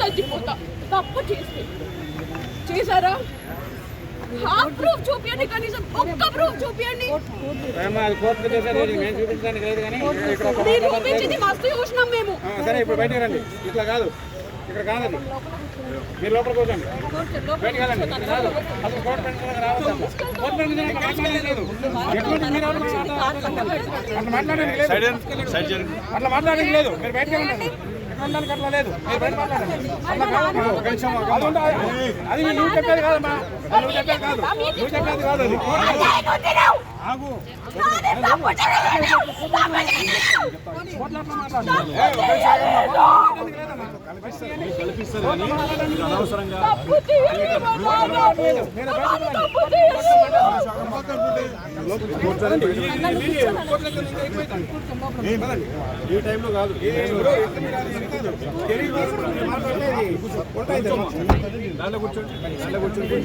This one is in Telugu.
చచ్చిపోతా తప్పు చేశారా? హాఫ్ ప్రూఫ్ చూపియండి, కనీసం ఒక్క ప్రూఫ్ చూపియండి. మీరు చూపించింది మస్తు చూసినాం మేము. సరే ఇప్పుడు బయటకు రండి. ఇట్లా కాదు, ఇక్కడ కాదండి, మీరు లోపలికి కూర్చోండి. బయటకు వెళ్ళండి. అసలు కోర్టు పెన్షన్ రావద్దు. కోర్టు పెన్షన్ మాట్లాడలేదు. అట్లా మాట్లాడడానికి లేదు, అట్లా మాట్లాడడానికి లేదు. మీరు బయటకు వెళ్ళండి. ఎక్కడ అట్లా లేదు, మీరు బయట మాట్లాడండి. అది నువ్వు చెప్పేది కాదమ్మా, నువ్వు చెప్పేది కాదు, నువ్వు చెప్పేది కాదు. అది ఆగు. అనవసరంగా ఈ టైంలో కాదు, దాంట్లో కూర్చోండి, దాంట్లో కూర్చోండి.